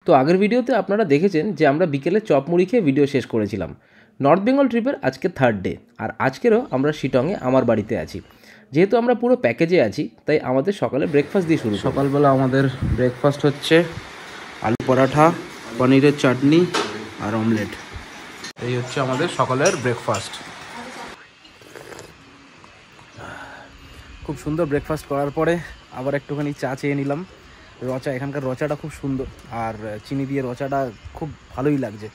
তো আগের ভিডিওতে আপনারা দেখেছেন যে আমরা বিকেলে চপ মুড়ি খেয়ে ভিডিও শেষ করেছিলাম। নর্থ বেঙ্গল ট্রিপের আজকে থার্ড ডে, আর আজকেরও আমরা শিটংয়ে আমার বাড়িতে আছি। যেহেতু আমরা পুরো প্যাকেজে আছি তাই আমাদের সকালে ব্রেকফাস্ট দিয়ে শুরু। সকালবেলা আমাদের ব্রেকফাস্ট হচ্ছে আলু পরাঠা, পনিরের চাটনি আর অমলেট। এই হচ্ছে আমাদের সকালের ব্রেকফাস্ট। খুব সুন্দর ব্রেকফাস্ট করার পরে আবার একটুখানি চা চেয়ে নিলাম। রচা, এখানকার রচাটা খুব সুন্দর, আর চিনি দিয়ে রচাটা খুব ভালোই লাগছে।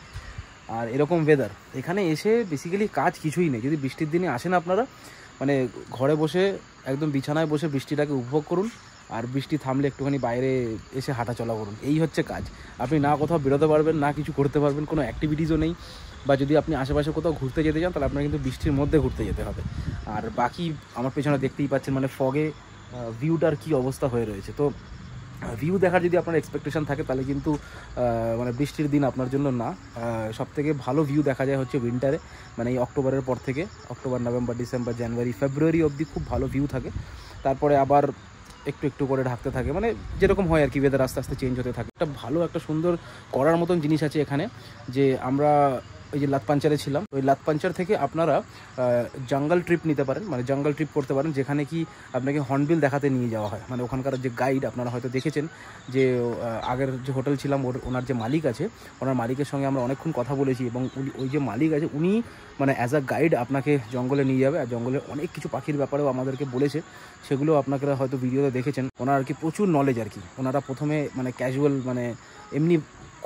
আর এরকম ওয়েদার, এখানে এসে বেসিক্যালি কাজ কিছুই নেই। যদি বৃষ্টির দিনে আসেন আপনারা, মানে ঘরে বসে একদম বিছানায় বসে বৃষ্টিটাকে উপভোগ করুন, আর বৃষ্টি থামলে একটুখানি বাইরে এসে হাঁটাচলা করুন। এই হচ্ছে কাজ। আপনি না কোথাও বেরোতে পারবেন, না কিছু করতে পারবেন, কোনো অ্যাক্টিভিটিসও নেই। বা যদি আপনি আশেপাশে কোথাও ঘুরতে যেতে চান তাহলে আপনার কিন্তু বৃষ্টির মধ্যে ঘুরতে যেতে হবে। আর বাকি আমার পেছনে দেখতেই পাচ্ছেন, মানে ফগে ভিউটার কী অবস্থা হয়ে রয়েছে। তো ভিউ দেখার যদি আপনার এক্সপেকটেশন থাকে তাহলে কিন্তু মানে বৃষ্টির দিন আপনার জন্য না। সবথেকে ভালো ভিউ দেখা যায় হচ্ছে উইন্টারে, মানে এই অক্টোবরের পর থেকে, অক্টোবর, নভেম্বর, ডিসেম্বর, জানুয়ারি, ফেব্রুয়ারি অবধি খুব ভালো ভিউ থাকে। তারপরে আবার একটু একটু করে ঢাকতে থাকে, মানে যেরকম হয় আর কি, ওয়েদার আস্তে আস্তে চেঞ্জ হতে থাকে। একটা ভালো, একটা সুন্দর করার মতন জিনিস আছে এখানে, যে আমরা ওই যে লাতপাঞ্চারে ছিলাম, ওই লাতপাঞ্চার থেকে আপনারা জঙ্গল ট্রিপ নিতে পারেন, মানে জঙ্গল ট্রিপ করতে পারেন, যেখানে কি আপনাকে হর্নবিল দেখাতে নিয়ে যাওয়া হয়। মানে ওখানকার যে গাইড, আপনারা হয়তো দেখেছেন যে আগের যে হোটেল ছিলাম ওনার যে মালিক আছে, ওনার মালিকের সঙ্গে আমরা অনেকক্ষণ কথা বলেছি, এবং ওই যে মালিক আছে উনি মানে অ্যাজ আ গাইড আপনাকে জঙ্গলে নিয়ে যাবে। আর জঙ্গলে অনেক কিছু পাখির ব্যাপারেও আমাদেরকে বলেছে, সেগুলো আপনারা হয়তো ভিডিওতে দেখেছেন। ওনার আর কি প্রচুর নলেজ আর কি। ওনারা প্রথমে মানে ক্যাজুয়াল, মানে এমনি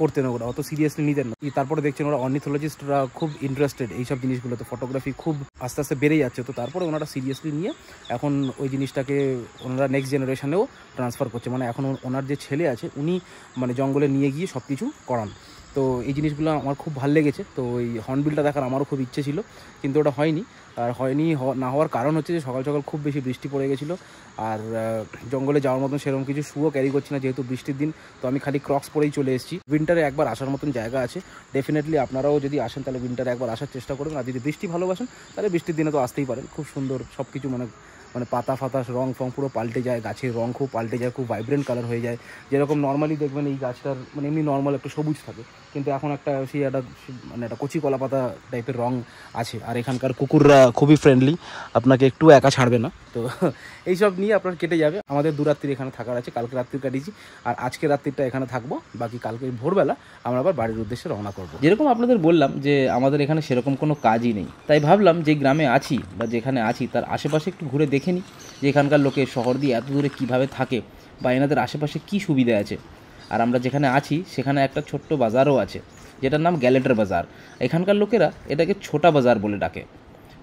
করতেন, ওরা অত সিরিয়াসলি নিতেন না। তারপরে দেখছেন ওরা অর্নিথোলজিস্টরা খুব ইন্টারেস্টেড এইসব জিনিসগুলোতে, ফটোগ্রাফি খুব আস্তে আস্তে বেড়ে যাচ্ছে। তো তারপরে ওনারা সিরিয়াসলি নিয়ে এখন ওই জিনিসটাকে ওনারা নেক্সট জেনারেশনেও ট্রান্সফার করছে। মানে এখন ওনার যে ছেলে আছে উনি মানে জঙ্গলে নিয়ে গিয়ে সব কিছু করান। তো এই জিনিসগুলো আমার খুব ভালো লেগেছে। তো ওই হর্নবিলটা দেখার আমারও খুব ইচ্ছে ছিল, কিন্তু ওটা হয়নি। আর হয়নি না হওয়ার কারণ হচ্ছে যে সকাল সকাল খুব বেশি বৃষ্টি পড়ে গেছিলো, আর জঙ্গলে যাওয়ার মতন সেরকম কিছু শুও ক্যারি করছি না যেহেতু বৃষ্টির দিন। তো আমি খালি ক্রক্স পরেই চলে এসেছি। উইন্টারে একবার আসার মতন জায়গা আছে, ডেফিনেটলি আপনারাও যদি আসেন তাহলে উইন্টারে একবার আসার চেষ্টা করবেন। আর যদি বৃষ্টি ভালোবাসেন তাহলে বৃষ্টির দিনে তো আসতেই পারেন। খুব সুন্দর সব কিছু, মানে পাতা ফাতা রং ফং পুরো পাল্টে যায়, গাছের রং খুব পাল্টে যায়, খুব ভাইব্রেন্ট কালার হয়ে যায়। যেরকম নর্মালি দেখবেন এই গাছটার মানে এমনি নর্মাল একটা সবুজ থাকে, কিন্তু এখন একটা সেই একটা মানে একটা কচি কলা পাতা টাইপের রং আছে। আর এখানকার কুকুররা খুবই ফ্রেন্ডলি, আপনাকে একটু একা ছাড়বে না। তো এইসব নিয়ে আপনার কেটে যাবে। আমাদের দুরাত্রি এখানে থাকার আছে, কালকে রাত্রি কাটিয়েছি, আর আজকে রাত্রিটা এখানে থাকবো। বাকি কালকে ভোরবেলা আমরা আবার বাড়ির উদ্দেশ্যে রওনা করবো। যেরকম আপনাদের বললাম যে আমাদের এখানে সেরকম কোনো কাজই নেই, তাই ভাবলাম যে গ্রামে আছি বা যেখানে আছি তার আশেপাশে একটু ঘুরে দেখে নিই যে এখানকার লোকে শহর দিয়ে এত দূরে কীভাবে থাকে, বা এনাদের আশেপাশে কী সুবিধা আছে। আর আমরা যেখানে আছি সেখানে একটা ছোট্ট বাজারও আছে, যেটার নাম গ্যালেটার বাজার। এখানকার লোকেরা এটাকে ছোটা বাজার বলে ডাকে।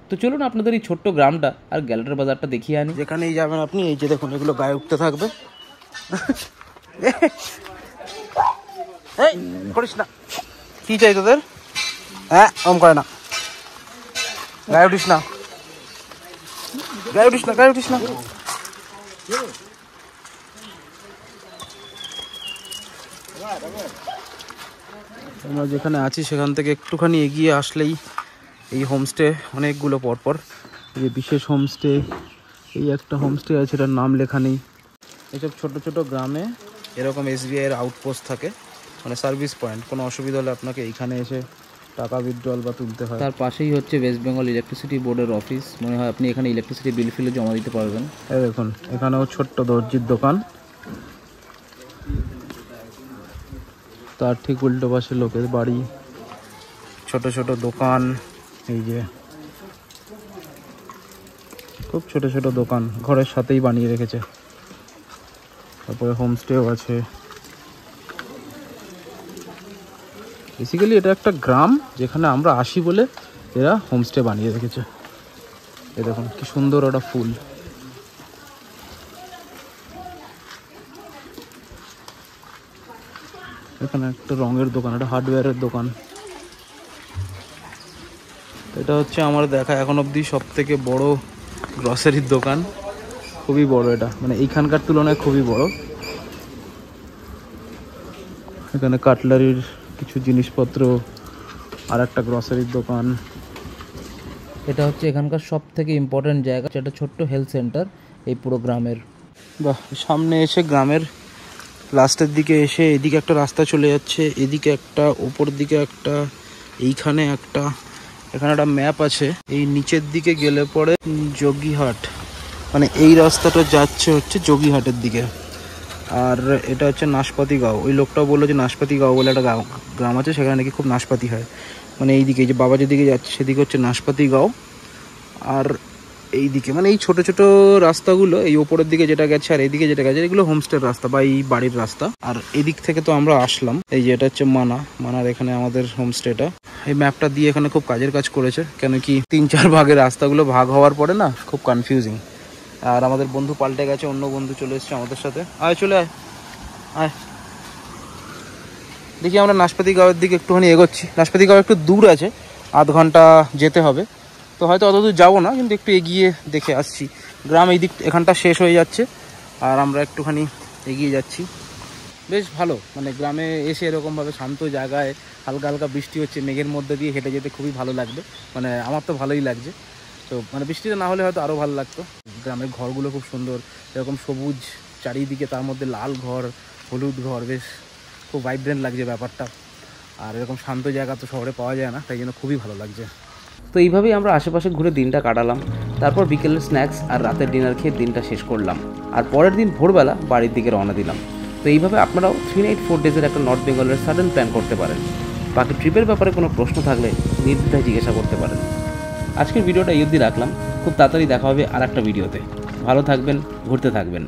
তো চলুন আপনাদের এই ছোট্ট গ্রামটা আর গ্যালেটার বাজারটা দেখিয়ে আনি। যেখানেই যাবেন আপনি, এই যে দেখুন এগুলো গায়ে উঠতে থাকবে। এই করিস না, কি চাই তোদের? হ্যাঁ ওম করে না, গায়ে উঠিস না, গায়ে উঠিস না, গায়ে উঠিস না। আমরা যেখানে আছি সেখান থেকে একটুখানি এগিয়ে আসলেই এই হোমস্টে, অনেকগুলো পরপর যে বিশেষ হোমস্টে, এই একটা হোমস্টে আছে, এটার নাম লেখা নেই। এইসব ছোটো ছোটো গ্রামে এরকম SBI এর আউটপোস্ট থাকে, মানে সার্ভিস পয়েন্ট। কোনো অসুবিধা হলে আপনাকে এইখানে এসে টাকা উইথড্রল বা তুলতে হয়। তার পাশেই হচ্ছে ওয়েস্ট বেঙ্গল ইলেকট্রিসিটি বোর্ডের অফিস। মনে হয় আপনি এখানে ইলেকট্রিসিটি বিল ফিলে জমা দিতে পারবেন। এই দেখুন এখানেও ছোট্ট দর্জির দোকান, তার ঠিক উল্টো পাশে লোকের বাড়ি, ছোট ছোট দোকান। এই যে খুব ছোট ছোট দোকান ঘরের সাথেই বানিয়ে রেখেছে। তারপরে হোমস্টেও আছে। বেসিক্যালি এটা একটা গ্রাম যেখানে আমরা আসি বলে এরা হোমস্টে বানিয়ে রেখেছে। এই দেখুন কি সুন্দর একটা ফুল। এখানে একটা রঙের দোকান, একটা হার্ডওয়্যারের দোকান। এটা হচ্ছে আমার দেখা এখন অবধি সব থেকে বড় গ্রসারির দোকান। খুবই বড় এটা, মানে এইখানকার তুলনায় খুবই বড়। এখানে কাটলারির কিছু জিনিসপত্র, আর একটা গ্রসারির দোকান। এটা হচ্ছে এখানকার সব থেকে ইম্পর্টেন্ট জায়গা, যেটা ছোট্ট হেলথ সেন্টার এই পুরো গ্রামের। বাহ, সামনে এসে গ্রামের লাস্টের দিকে এসে এদিকে একটা রাস্তা চলে যাচ্ছে, এদিকে একটা, ওপর দিকে একটা, এইখানে একটা, এখানে একটা ম্যাপ আছে। এই নিচের দিকে গেলে পরে যোগীহাট, মানে এই রাস্তাটা যাচ্ছে হচ্ছে যোগীহাটের দিকে। আর এটা হচ্ছে নাশপাতি গাঁও। ওই লোকটাও বললো যে নাশপাতি গাঁও বলে একটা গ্রাম আছে, সেখানে নাকি খুব নাশপাতি হয়। মানে এইদিকে যে বাবা যেদিকে যাচ্ছে সেদিকে হচ্ছে নাশপাতি গাঁও। আর এইদিকে মানে এই ছোট ছোট রাস্তাগুলো, এই ওপরের দিকে যেটা গেছে আর এইদিকে যেটা গেছে, এগুলো হোমস্টের রাস্তা বা এই বাড়ির রাস্তা। আর এদিক থেকে তো আমরা আসলাম, এই যে এটা হচ্ছে মানার এখানে আমাদের হোমস্টেটা। এই ম্যাপটা দিয়ে এখানে খুব কাজের কাজ করেছে, কেন কি 3-4 ভাগের রাস্তাগুলো ভাগ হওয়ার পরে না খুব কনফিউজিং। আর আমাদের বন্ধু পাল্টে গেছে, অন্য বন্ধু চলে এসেছে আমাদের সাথে। আয় চলে আয় আয়। দেখি আমরা নাশপাতি গাঁওয়ের দিকে একটুখানি এগোচ্ছি। নাশপাতি গাঁও একটু দূর আছে, আধ ঘন্টা যেতে হবে, তো হয়তো অত দূর যাবো না, কিন্তু একটু এগিয়ে দেখে আসছি। গ্রাম এই দিক এখানটা শেষ হয়ে যাচ্ছে আর আমরা একটুখানি এগিয়ে যাচ্ছি। বেশ ভালো, মানে গ্রামে এসে এরকমভাবে শান্ত জায়গায় হালকা হালকা বৃষ্টি হচ্ছে, মেঘের মধ্যে দিয়ে হেঁটে যেতে খুবই ভালো লাগবে। মানে আমার তো ভালোই লাগছে। তো মানে বৃষ্টিটা না হলে হয়তো আরও ভালো লাগতো। গ্রামের ঘরগুলো খুব সুন্দর, এরকম সবুজ চারিদিকে, তার মধ্যে লাল ঘর, হলুদ ঘর, বেশ খুব ভাইব্রেন্ট লাগছে ব্যাপারটা। আর এরকম শান্ত জায়গা তো শহরে পাওয়া যায় না, তাই জন্য খুবই ভালো লাগছে। তো এইভাবেই আমরা আশেপাশে ঘুরে দিনটা কাটালাম। তারপর বিকেলের স্ন্যাক্স আর রাতের ডিনার খেয়ে দিনটা শেষ করলাম। আর পরের দিন ভোরবেলা বাড়ির দিকে রওনা দিলাম। তো এইভাবে আপনারাও 3 নাইট 4 ডেজের একটা নর্থ বেঙ্গলের সাডেন প্ল্যান করতে পারেন। বাকি ট্রিপের ব্যাপারে কোনো প্রশ্ন থাকলে নির্দ্বিধায় জিজ্ঞাসা করতে পারেন। আজকের ভিডিওটা এই অবধি রাখলাম। খুব তাড়াতাড়ি দেখা হবে আর একটা ভিডিওতে। ভালো থাকবেন, ঘুরতে থাকবেন।